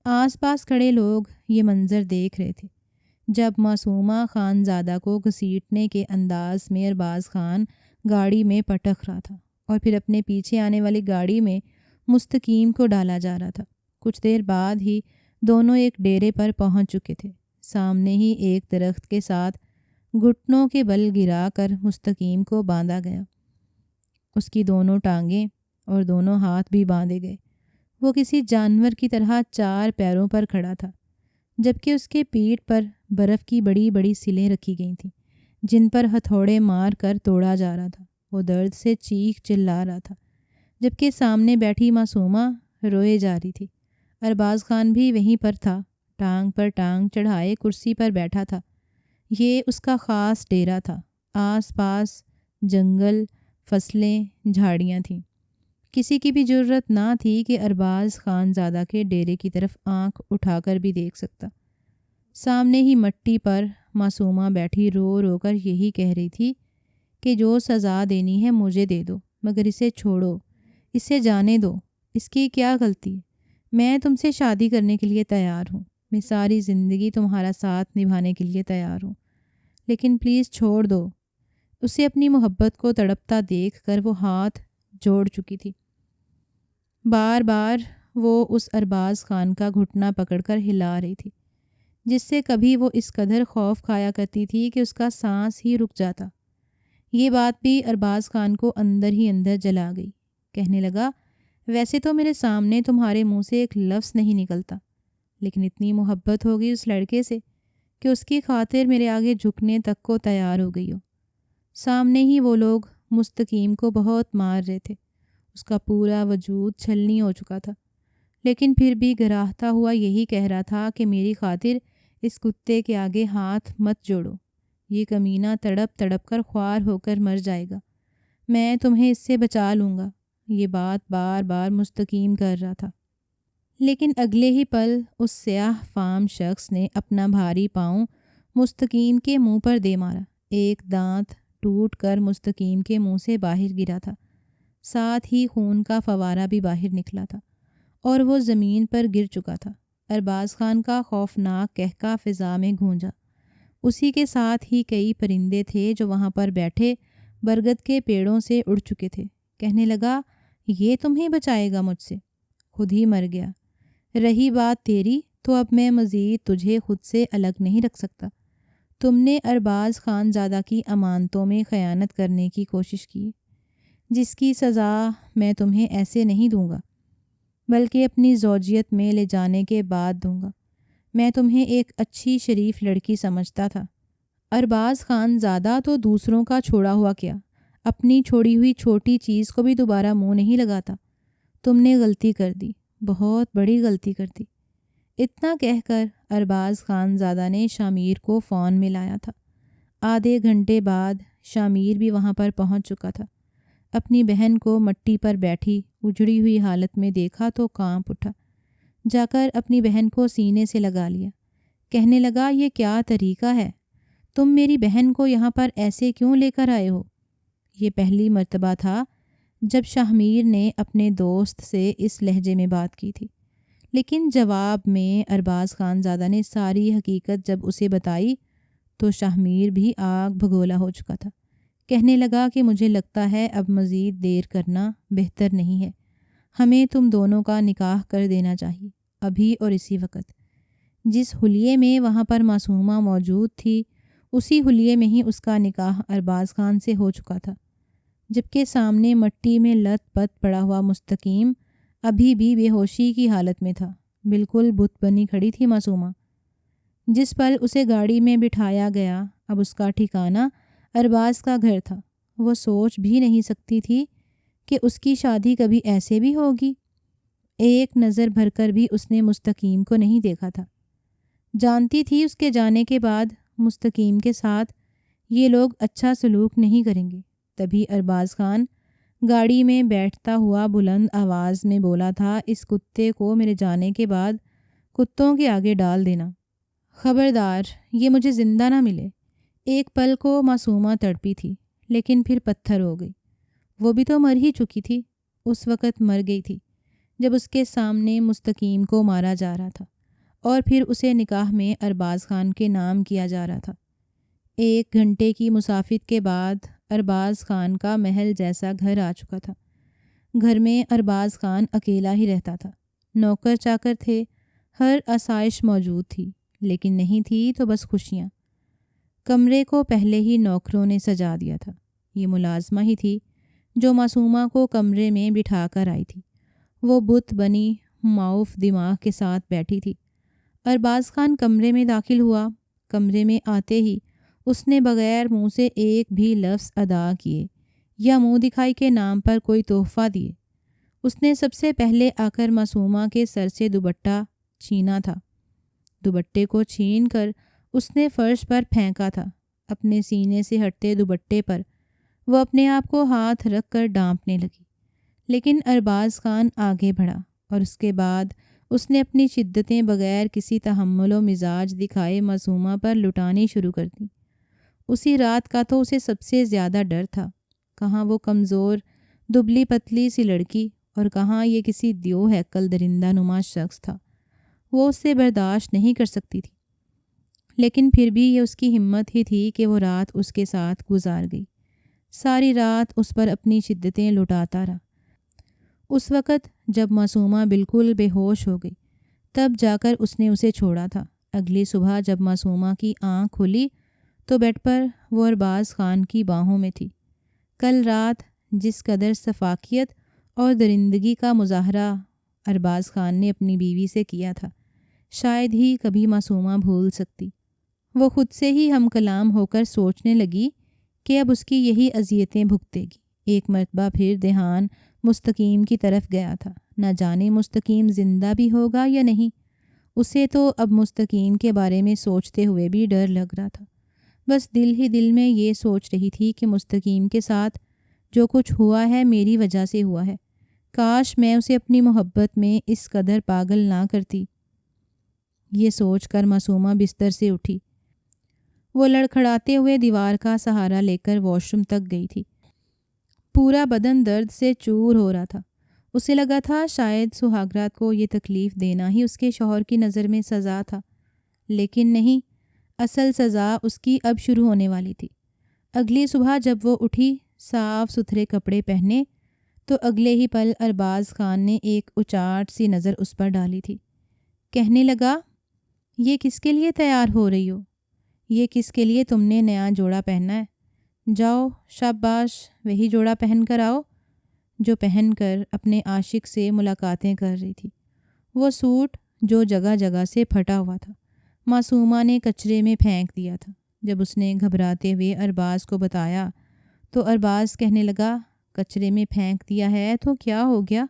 Speaker 1: آس پاس کھڑے لوگ یہ منظر دیکھ رہے تھے جب معصومہ خانزادہ کو گھسیٹنے کے انداز میں ارباز خان گاڑی میں پٹک رہا تھا اور پھر اپنے پیچھے آنے والی گاڑی میں مستقیم کو ڈالا جا رہا تھا۔ کچھ دیر بعد ہی دونوں ایک ڈیرے پر پہنچ چکے تھے۔ سامنے ہی ایک درخت کے ساتھ گھٹنوں کے بل گرا کر مستقیم کو باندھا گیا۔ اس کی دونوں ٹانگیں اور دونوں ہاتھ بھی باندھے گئے۔ وہ کسی جانور کی طرح 4 پیروں پر کھڑا تھا، جبکہ اس کے پیٹھ پر برف کی بڑی بڑی سلیں رکھی گئی تھیں جن پر ہتھوڑے مار کر توڑا جا رہا تھا۔ وہ درد سے چیخ چلا رہا تھا، جبکہ سامنے بیٹھی معصومہ روئے جا رہی تھی۔ ارباز خان بھی وہیں پر تھا، ٹانگ پر ٹانگ چڑھائے کرسی پر بیٹھا تھا۔ یہ اس کا خاص ڈیرا تھا۔ آس پاس جنگل، فصلیں، جھاڑیاں تھیں۔ کسی کی بھی جرت نہ تھی کہ ارباز خانزادہ کے ڈیرے کی طرف آنکھ اٹھا کر بھی دیکھ سکتا۔ سامنے ہی مٹی پر معصومہ بیٹھی رو رو کر یہی کہہ رہی تھی کہ جو سزا دینی ہے مجھے دے دو، مگر اسے چھوڑو، اسے جانے دو، اس کی کیا غلطی ہے؟ میں تم سے شادی کرنے کے لیے تیار ہوں، میں ساری زندگی تمہارا ساتھ نبھانے کے لیے تیار ہوں، لیکن پلیز چھوڑ دو۔ اسے اپنی محبت کو تڑپتا دیکھ کر وہ ہاتھ جوڑ چکی تھی۔ بار بار وہ اس ارباز خان کا گھٹنا پکڑ کر ہلا رہی تھی، جس سے کبھی وہ اس قدر خوف کھایا کرتی تھی کہ اس کا سانس ہی رک جاتا۔ یہ بات بھی ارباز خان کو اندر ہی اندر جلا گئی۔ کہنے لگا، ویسے تو میرے سامنے تمہارے منہ سے ایک لفظ نہیں نکلتا، لیکن اتنی محبت ہو گئی اس لڑکے سے کہ اس کی خاطر میرے آگے جھکنے تک کو تیار ہو گئی ہو۔ سامنے ہی وہ لوگ مستقیم کو بہت مار رہے تھے، اس کا پورا وجود چھلنی ہو چکا تھا، لیکن پھر بھی گراہتا ہوا یہی کہہ رہا تھا کہ میری خاطر اس کتے کے آگے ہاتھ مت جوڑو، یہ کمینہ تڑپ تڑپ کر خوار ہو کر مر جائے گا، میں تمہیں اس سے بچا لوں گا۔ یہ بات بار بار مستقیم کر رہا تھا، لیکن اگلے ہی پل اس سیاہ فام شخص نے اپنا بھاری پاؤں مستقیم کے منہ پر دے مارا۔ ایک دانت ٹوٹ کر مستقیم کے منہ سے باہر گرا تھا، ساتھ ہی خون کا فوارہ بھی باہر نکلا تھا اور وہ زمین پر گر چکا تھا۔ ارباز خان کا خوفناک قہقہ فضا میں گونجا۔ اسی کے ساتھ ہی کئی پرندے تھے جو وہاں پر بیٹھے برگد کے پیڑوں سے اڑ چکے تھے۔ کہنے لگا، یہ تمہیں بچائے گا مجھ سے؟ خود ہی مر گیا۔ رہی بات تیری تو اب میں مزید تجھے خود سے الگ نہیں رکھ سکتا۔ تم نے ارباز خان زادہ کی امانتوں میں خیانت کرنے کی کوشش کی، جس کی سزا میں تمہیں ایسے نہیں دوں گا بلکہ اپنی زوجیت میں لے جانے کے بعد دوں گا۔ میں تمہیں ایک اچھی شریف لڑکی سمجھتا تھا۔ ارباز خان زادہ تو دوسروں کا چھوڑا ہوا کیا، اپنی چھوڑی ہوئی چھوٹی چیز کو بھی دوبارہ منہ نہیں لگاتا۔ تم نے غلطی کر دی، بہت بڑی غلطی کر دی۔ اتنا کہہ کر ارباز خان زادہ نے شامیر کو فون میں لایا تھا۔ آدھے گھنٹے بعد شامیر بھی وہاں پر پہنچ چکا تھا۔ اپنی بہن کو مٹی پر بیٹھی اجڑی ہوئی حالت میں دیکھا تو کانپ اٹھا۔ جا کر اپنی بہن کو سینے سے لگا لیا۔ کہنے لگا، یہ کیا طریقہ ہے؟ تم میری بہن کو یہاں پر ایسے کیوں لے کر آئے ہو؟ یہ پہلی مرتبہ تھا جب شاہمیر نے اپنے دوست سے اس لہجے میں بات کی تھی، لیکن جواب میں ارباز خان زادہ نے ساری حقیقت جب اسے بتائی تو شاہمیر بھی آگ بھگولا ہو چکا تھا۔ کہنے لگا کہ مجھے لگتا ہے اب مزید دیر کرنا بہتر نہیں ہے، ہمیں تم دونوں کا نکاح کر دینا چاہیے، ابھی اور اسی وقت۔ جس حلیے میں وہاں پر معصومہ موجود تھی، اسی حلیے میں ہی اس کا نکاح ارباز خان سے ہو چکا تھا، جبکہ سامنے مٹی میں لت پت پڑا ہوا مستقیم ابھی بھی بے ہوشی کی حالت میں تھا۔ بالکل بت بنی کھڑی تھی معصومہ۔ جس پل اسے گاڑی میں بٹھایا گیا، اب اس کا ٹھکانہ ارباز کا گھر تھا۔ وہ سوچ بھی نہیں سکتی تھی کہ اس کی شادی کبھی ایسے بھی ہوگی۔ ایک نظر بھر کر بھی اس نے مستقیم کو نہیں دیکھا تھا۔ جانتی تھی اس کے جانے کے بعد مستقیم کے ساتھ یہ لوگ اچھا سلوک نہیں کریں گے۔ تبھی ارباز خان گاڑی میں بیٹھتا ہوا بلند آواز میں بولا تھا، اس کتے کو میرے جانے کے بعد کتوں کے آگے ڈال دینا، خبردار یہ مجھے زندہ نہ ملے۔ ایک پل کو معصومہ تڑپی تھی، لیکن پھر پتھر ہو گئی۔ وہ بھی تو مر ہی چکی تھی، اس وقت مر گئی تھی جب اس کے سامنے مستقیم کو مارا جا رہا تھا اور پھر اسے نکاح میں ارباز خان کے نام کیا جا رہا تھا۔ 1 گھنٹے کی مسافت کے بعد ارباز خان کا محل جیسا گھر آ چکا تھا۔ گھر میں ارباز خان اکیلا ہی رہتا تھا۔ نوکر چاکر تھے، ہر آسائش موجود تھی، لیکن نہیں تھی تو بس خوشیاں۔ کمرے کو پہلے ہی نوکروں نے سجا دیا تھا۔ یہ ملازمہ ہی تھی جو معصومہ کو کمرے میں بٹھا کر آئی تھی۔ وہ بت بنی معاف دماغ کے ساتھ بیٹھی تھی۔ ارباز خان کمرے میں داخل ہوا۔ کمرے میں آتے ہی اس نے بغیر منہ سے ایک بھی لفظ ادا کیے یا منہ دکھائی کے نام پر کوئی تحفہ دیے، اس نے سب سے پہلے آ کر معصومہ کے سر سے دوپٹہ چھینا تھا۔ دوپٹے کو چھین کر اس نے فرش پر پھینکا تھا۔ اپنے سینے سے ہٹتے دوپٹے پر وہ اپنے آپ کو ہاتھ رکھ کر ڈانپنے لگی، لیکن ارباز خان آگے بڑھا اور اس کے بعد اس نے اپنی شدتیں بغیر کسی تحمل و مزاج دکھائے معصومہ پر لٹانی شروع کر دیں۔ اسی رات کا تو اسے سب سے زیادہ ڈر تھا۔ کہاں وہ کمزور دبلی پتلی سی لڑکی اور کہاں یہ کسی دیو ہیکل درندہ نما شخص تھا۔ وہ اس سے برداشت نہیں کر سکتی تھی، لیکن پھر بھی یہ اس کی ہمت ہی تھی کہ وہ رات اس کے ساتھ گزار گئی۔ ساری رات اس پر اپنی شدتیں لٹاتا رہا۔ اس وقت جب معصومہ بالکل بے ہوش ہو گئی، تب جا کر اس نے اسے چھوڑا تھا۔ اگلی صبح جب معصومہ کی آنکھ کھلی تو بیڈ پر وہ ارباز خان کی باہوں میں تھی۔ کل رات جس قدر شفافیت اور درندگی کا مظاہرہ ارباز خان نے اپنی بیوی سے کیا تھا، شاید ہی کبھی معصومہ بھول سکتی۔ وہ خود سے ہی ہم کلام ہو کر سوچنے لگی کہ اب اس کی یہی اذیتیں بھگتے گی۔ ایک مرتبہ پھر دھیان مستقیم کی طرف گیا تھا۔ نہ جانے مستقیم زندہ بھی ہوگا یا نہیں۔ اسے تو اب مستقیم کے بارے میں سوچتے ہوئے بھی ڈر لگ رہا تھا۔ بس دل ہی دل میں یہ سوچ رہی تھی کہ مستقیم کے ساتھ جو کچھ ہوا ہے میری وجہ سے ہوا ہے۔ کاش میں اسے اپنی محبت میں اس قدر پاگل نہ کرتی۔ یہ سوچ کر معصومہ بستر سے اٹھی۔ وہ لڑکھڑاتے ہوئے دیوار کا سہارا لے کر واش روم تک گئی تھی۔ پورا بدن درد سے چور ہو رہا تھا۔ اسے لگا تھا شاید سہاگرات کو یہ تکلیف دینا ہی اس کے شوہر کی نظر میں سزا تھا، لیکن نہیں، اصل سزا اس کی اب شروع ہونے والی تھی۔ اگلی صبح جب وہ اٹھی، صاف ستھرے کپڑے پہنے، تو اگلے ہی پل ارباز خان نے ایک اچاٹ سی نظر اس پر ڈالی تھی۔ کہنے لگا، یہ کس کے لیے تیار ہو رہی ہو؟ یہ کس کے لیے تم نے نیا جوڑا پہننا ہے؟ جاؤ شاباش، وہی جوڑا پہن کر آؤ جو پہن کر اپنے عاشق سے ملاقاتیں کر رہی تھی۔ وہ سوٹ جو جگہ جگہ سے پھٹا ہوا تھا، معصومہ نے کچرے میں پھینک دیا تھا۔ جب اس نے گھبراتے ہوئے ارباز کو بتایا تو ارباز کہنے لگا، کچرے میں پھینک دیا ہے تو کیا ہو گیا؟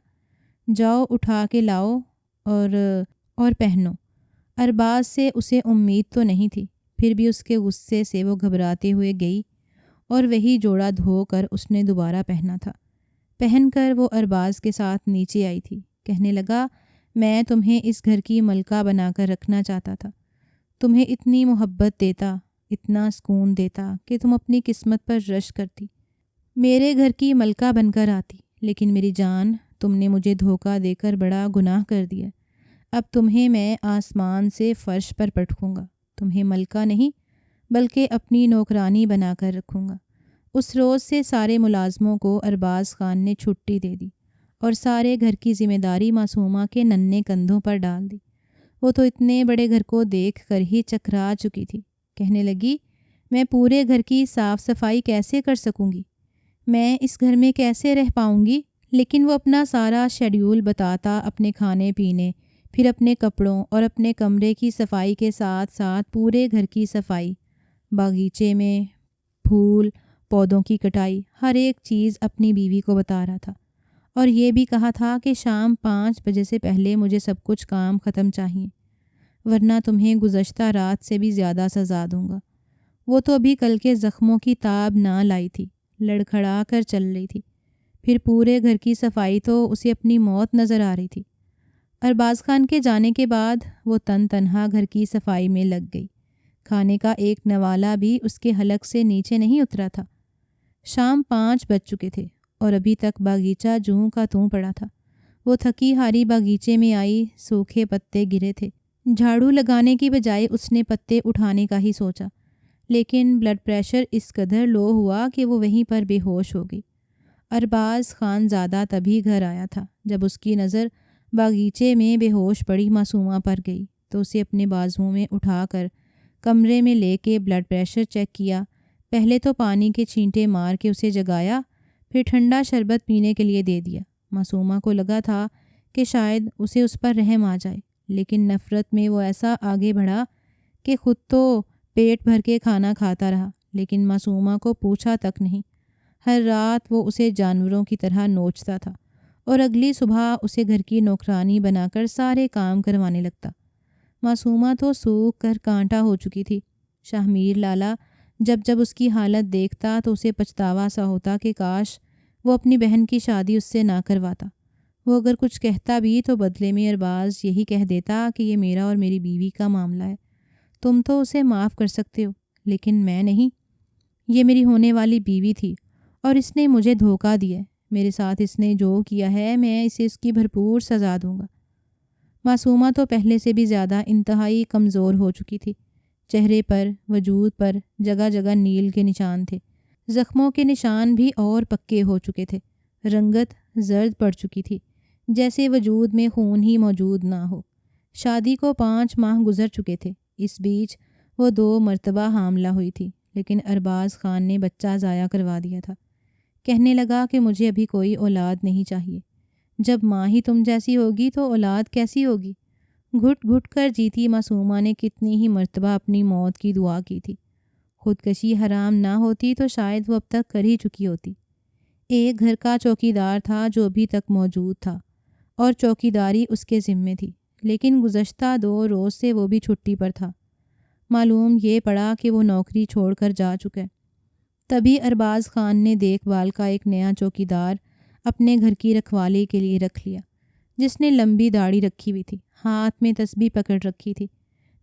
Speaker 1: جاؤ اٹھا کے لاؤ اور پہنو۔ ارباز سے اسے امید تو نہیں تھی، پھر بھی اس کے غصے سے وہ گھبراتے ہوئے گئی اور وہی جوڑا دھو کر اس نے دوبارہ پہنا تھا۔ پہن کر وہ ارباز کے ساتھ نیچے آئی تھی۔ کہنے لگا، میں تمہیں اس گھر کی ملکہ بنا کر رکھنا چاہتا تھا۔ تمہیں اتنی محبت دیتا، اتنا سکون دیتا کہ تم اپنی قسمت پر رشک کرتی، میرے گھر کی ملکہ بن کر آتی۔ لیکن میری جان، تم نے مجھے دھوکہ دے کر بڑا گناہ کر دیا۔ اب تمہیں میں آسمان سے فرش پر پٹکوں گا۔ تمہیں ملکہ نہیں بلکہ اپنی نوکرانی بنا کر رکھوں گا۔ اس روز سے سارے ملازموں کو ارباز خان نے چھٹی دے دی اور سارے گھر کی ذمہ داری معصومہ کے ننھے کندھوں پر ڈال دی۔ وہ تو اتنے بڑے گھر کو دیکھ کر ہی چکرا چکی تھی۔ کہنے لگی، میں پورے گھر کی صاف صفائی کیسے کر سکوں گی؟ میں اس گھر میں کیسے رہ پاؤں گی؟ لیکن وہ اپنا سارا شیڈیول بتاتا، اپنے کھانے پینے، پھر اپنے کپڑوں اور اپنے کمرے کی صفائی کے ساتھ ساتھ پورے گھر کی صفائی، باغیچے میں پھول پودوں کی کٹائی، ہر ایک چیز اپنی بیوی کو بتا رہا تھا، اور یہ بھی کہا تھا کہ شام 5 بجے سے پہلے مجھے سب کچھ کام ختم چاہیے، ورنہ تمہیں گزشتہ رات سے بھی زیادہ سزا دوں گا۔ وہ تو ابھی کل کے زخموں کی تاب نہ لائی تھی، لڑکھڑا کر چل رہی تھی، پھر پورے گھر کی صفائی تو اسے اپنی موت نظر آ رہی تھی۔ ارباز خان کے جانے کے بعد وہ تنہا گھر کی صفائی میں لگ گئی۔ کھانے کا ایک نوالا بھی اس کے حلق سے نیچے نہیں اترا تھا۔ شام 5 بج چکے تھے اور ابھی تک باغیچہ جوں کا توں پڑا تھا۔ وہ تھکی ہاری باغیچے میں آئی، سوکھے پتے گرے تھے۔ جھاڑو لگانے کی بجائے اس نے پتے اٹھانے کا ہی سوچا، لیکن بلڈ پریشر اس قدر لو ہوا کہ وہ وہیں پر بے ہوش ہو گئی۔ ارباز خان زادہ تبھی گھر آیا تھا جب اس کی نظر باغیچے میں بے ہوش پڑی معصومہ پر گئی تو اسے اپنے بازوؤں میں اٹھا کر کمرے میں لے کے بلڈ پریشر چیک کیا۔ پہلے تو پانی کے چھینٹے مار کے اسے جگایا، پھر ٹھنڈا شربت پینے کے لیے دے دیا۔ معصومہ کو لگا تھا کہ شاید اسے اس پر رحم آ جائے، لیکن نفرت میں وہ ایسا آگے بڑھا کہ خود تو پیٹ بھر کے کھانا کھاتا رہا، لیکن معصومہ کو پوچھا تک نہیں۔ ہر رات وہ اسے جانوروں کی طرح نوچتا تھا اور اگلی صبح اسے گھر کی نوکرانی بنا کر سارے کام کروانے لگتا۔ معصومہ تو سوکھ کر کانٹا ہو چکی تھی۔ شاہ میر لالا جب اس کی حالت دیکھتا تو اسے پچھتاوا سا ہوتا کہ کاش وہ اپنی بہن کی شادی اس سے نہ کرواتا۔ وہ اگر کچھ کہتا بھی تو بدلے میں ارباز یہی کہہ دیتا کہ یہ میرا اور میری بیوی کا معاملہ ہے، تم تو اسے معاف کر سکتے ہو لیکن میں نہیں۔ یہ میری ہونے والی بیوی تھی اور اس نے مجھے دھوکہ دیا ہے۔ میرے ساتھ اس نے جو کیا ہے میں اسے اس کی بھرپور سزا دوں گا۔ معصومہ تو پہلے سے بھی زیادہ انتہائی کمزور ہو چکی تھی۔ چہرے پر، وجود پر جگہ جگہ نیل کے نشان تھے۔ زخموں کے نشان بھی اور پکے ہو چکے تھے۔ رنگت زرد پڑ چکی تھی، جیسے وجود میں خون ہی موجود نہ ہو۔ شادی کو 5 ماہ گزر چکے تھے۔ اس بیچ وہ 2 مرتبہ حاملہ ہوئی تھی، لیکن ارباز خان نے بچہ ضائع کروا دیا تھا۔ کہنے لگا کہ مجھے ابھی کوئی اولاد نہیں چاہیے۔ جب ماں ہی تم جیسی ہوگی تو اولاد کیسی ہوگی؟ گھٹ گھٹ کر جیتی معصومہ نے کتنی ہی مرتبہ اپنی موت کی دعا کی تھی۔ خودکشی حرام نہ ہوتی تو شاید وہ اب تک کر ہی چکی ہوتی۔ ایک گھر کا چوکیدار تھا جو ابھی تک موجود تھا اور چوکیداری اس کے ذمے تھی، لیکن گزشتہ 2 روز سے وہ بھی چھٹی پر تھا۔ معلوم یہ پڑا کہ وہ نوکری چھوڑ کر جا چکا ہے۔ تبھی ارباز خان نے دیکھ بھال کا ایک نیا چوکیدار اپنے گھر کی رکھوالی کے لیے رکھ لیا، جس نے لمبی داڑھی رکھی ہوئی تھی، ہاتھ میں تسبیح پکڑ رکھی تھی،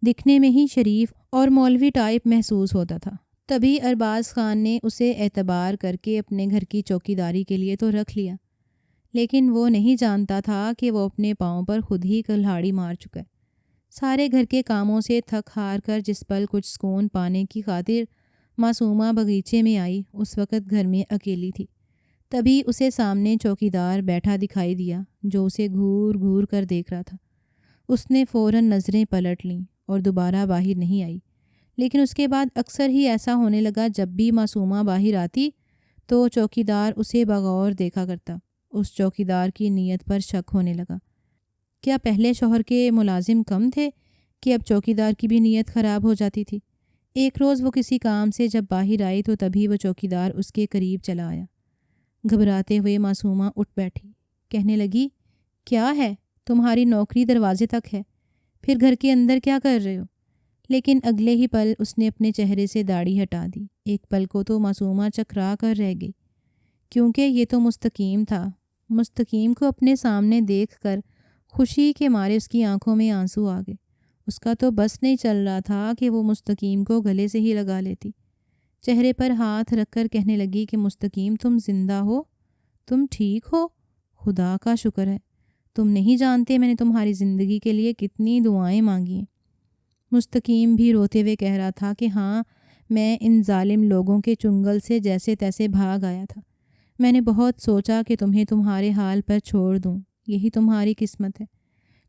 Speaker 1: دکھنے میں ہی شریف اور مولوی ٹائپ محسوس ہوتا تھا۔ تبھی ارباز خان نے اسے اعتبار کر کے اپنے گھر کی چوکیداری کے لیے تو رکھ لیا، لیکن وہ نہیں جانتا تھا کہ وہ اپنے پاؤں پر خود ہی کلہاڑی مار چکا ہے۔ سارے گھر کے کاموں سے تھک ہار کر جس پل کچھ سکون پانے کی خاطر معصومہ باغیچے میں آئی، اس وقت گھر میں اکیلی تھی۔ تبھی اسے سامنے چوکیدار بیٹھا دکھائی دیا جو اسے گھور گھور کر دیکھ رہا تھا۔ اس نے فوراً نظریں پلٹ لیں اور دوبارہ باہر نہیں آئی، لیکن اس کے بعد اکثر ہی ایسا ہونے لگا، جب بھی معصومہ باہر آتی تو چوکیدار اسے بغور دیکھا کرتا۔ اس چوکیدار کی نیت پر شک ہونے لگا۔ کیا پہلے شوہر کے ملازم کم تھے کہ اب چوکیدار کی بھی نیت خراب ہو جاتی تھی؟ ایک روز وہ کسی کام سے جب باہر آئی تو تبھی وہ چوکیدار اس کے قریب چلا آیا۔ گھبراتے ہوئے معصومہ اٹھ بیٹھی، کہنے لگی، کیا ہے؟ تمہاری نوکری دروازے تک ہے، پھر گھر کے اندر کیا کر رہے ہو؟ لیکن اگلے ہی پل اس نے اپنے چہرے سے داڑھی ہٹا دی۔ ایک پل کو تو معصومہ چکرا کر رہ گئی، کیونکہ یہ تو مستقیم تھا۔ مستقیم کو اپنے سامنے دیکھ کر خوشی کے مارے اس کی آنکھوں میں آنسو آ گئے۔ اس کا تو بس نہیں چل رہا تھا کہ وہ مستقیم کو گلے سے ہی لگا لیتی۔ چہرے پر ہاتھ رکھ کر کہنے لگی کہ مستقیم، تم زندہ ہو؟ تم ٹھیک ہو؟ خدا کا شکر ہے۔ تم نہیں جانتے میں نے تمہاری زندگی کے لیے کتنی دعائیں مانگی ہیں۔ مستقیم بھی روتے ہوئے کہہ رہا تھا کہ ہاں، میں ان ظالم لوگوں کے چنگل سے جیسے تیسے بھاگ آیا تھا۔ میں نے بہت سوچا کہ تمہیں تمہارے حال پر چھوڑ دوں، یہی تمہاری قسمت ہے،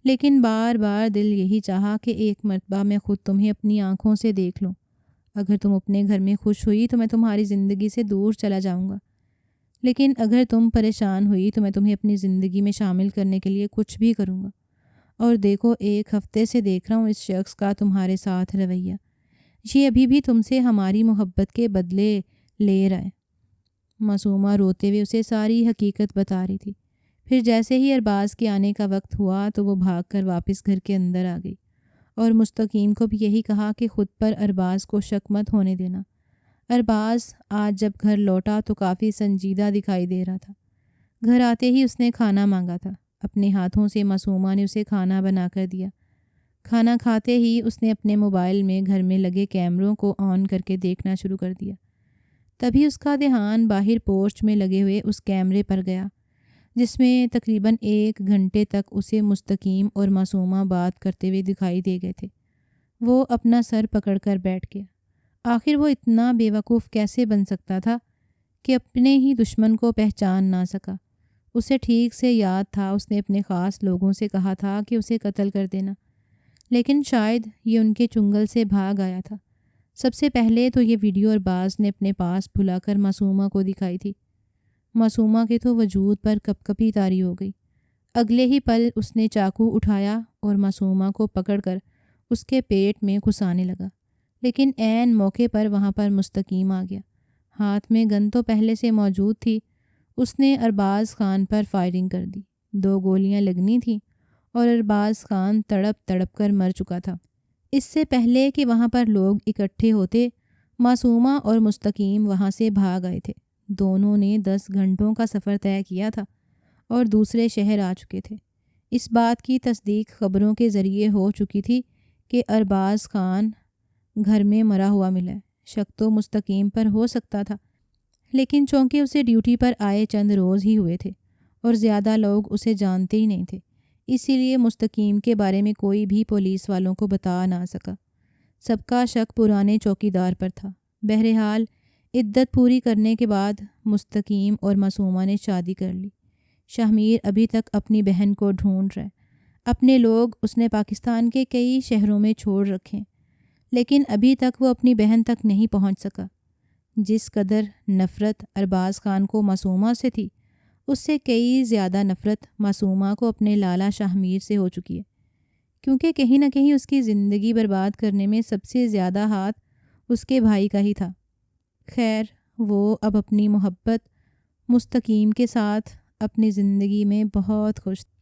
Speaker 1: لیکن بار بار دل یہی چاہا کہ ایک مرتبہ میں خود تمہیں اپنی آنکھوں سے دیکھ لوں۔ اگر تم اپنے گھر میں خوش ہوئی تو میں تمہاری زندگی سے دور چلا جاؤں گا، لیکن اگر تم پریشان ہوئی تو میں تمہیں اپنی زندگی میں شامل کرنے کے لیے کچھ بھی کروں گا۔ اور دیکھو، 1 ہفتے سے دیکھ رہا ہوں اس شخص کا تمہارے ساتھ رویہ، یہ ابھی بھی تم سے ہماری محبت کے بدلے لے رہا ہے۔ معصومہ روتے ہوئے اسے ساری حقیقت بتا رہی تھی۔ پھر جیسے ہی ارباز کے آنے کا وقت ہوا تو وہ بھاگ کر واپس گھر کے اندر آ گئی اور مستقیم کو بھی یہی کہا کہ خود پر ارباز کو شک مت ہونے دینا۔ ارباز آج جب گھر لوٹا تو کافی سنجیدہ دکھائی دے رہا تھا۔ گھر آتے ہی اس نے کھانا مانگا تھا۔ اپنے ہاتھوں سے معصومہ نے اسے کھانا بنا کر دیا۔ کھانا کھاتے ہی اس نے اپنے موبائل میں گھر میں لگے کیمروں کو آن کر کے دیکھنا شروع کر دیا۔ تبھی اس کا دھیان باہر پورچ میں لگے ہوئے اس کیمرے پر گیا جس میں تقریباً 1 گھنٹے تک اسے مستقیم اور معصومہ بات کرتے ہوئے دکھائی دے گئے تھے۔ وہ اپنا سر پکڑ کر بیٹھ گیا۔ آخر وہ اتنا بے وقوف کیسے بن سکتا تھا کہ اپنے ہی دشمن کو پہچان نہ سکا؟ اسے ٹھیک سے یاد تھا اس نے اپنے خاص لوگوں سے کہا تھا کہ اسے قتل کر دینا، لیکن شاید یہ ان کے چنگل سے بھاگ آیا تھا۔ سب سے پہلے تو یہ ویڈیو ارباز نے اپنے پاس بھلا کر معصومہ کو دکھائی تھی۔ معصومہ کے تو وجود پر کپ کپی طاری ہو گئی۔ اگلے ہی پل اس نے چاقو اٹھایا اور معصومہ کو پکڑ کر اس کے پیٹ میں گھسانے لگا، لیکن عین موقع پر وہاں پر مستقیم آ گیا۔ ہاتھ میں گن تو پہلے سے موجود تھی۔ اس نے ارباز خان پر فائرنگ کر دی۔ 2 گولیاں لگنی تھیں اور ارباز خان تڑپ تڑپ کر مر چکا تھا۔ اس سے پہلے کہ وہاں پر لوگ اکٹھے ہوتے، معصومہ اور مستقیم وہاں سے بھاگ آئے تھے۔ دونوں نے 10 گھنٹوں کا سفر طے کیا تھا اور دوسرے شہر آ چکے تھے۔ اس بات کی تصدیق خبروں کے ذریعے ہو چکی تھی کہ ارباز خان گھر میں مرا ہوا ملا ہے۔ شک تو مستقیم پر ہو سکتا تھا، لیکن چونکہ اسے ڈیوٹی پر آئے چند روز ہی ہوئے تھے اور زیادہ لوگ اسے جانتے ہی نہیں تھے، اسی لیے مستقیم کے بارے میں کوئی بھی پولیس والوں کو بتا نہ سکا۔ سب کا شک پرانے چوکیدار پر تھا۔ بہرحال عدت پوری کرنے کے بعد مستقیم اور معصومہ نے شادی کر لی۔ شاہ میر ابھی تک اپنی بہن کو ڈھونڈ رہا ہے۔ اپنے لوگ اس نے پاکستان کے کئی شہروں میں چھوڑ رکھے، لیکن ابھی تک وہ اپنی بہن تک نہیں پہنچ سکا۔ جس قدر نفرت ارباز خان کو معصومہ سے تھی، اس سے کئی زیادہ نفرت معصومہ کو اپنے لالا شاہ میر سے ہو چکی ہے، کیونکہ کہیں نہ کہیں اس کی زندگی برباد کرنے میں سب سے زیادہ ہاتھ اس کے بھائی کا ہی تھا۔ خیر، وہ اب اپنی محبت مستقیم کے ساتھ اپنی زندگی میں بہت خوش تھا۔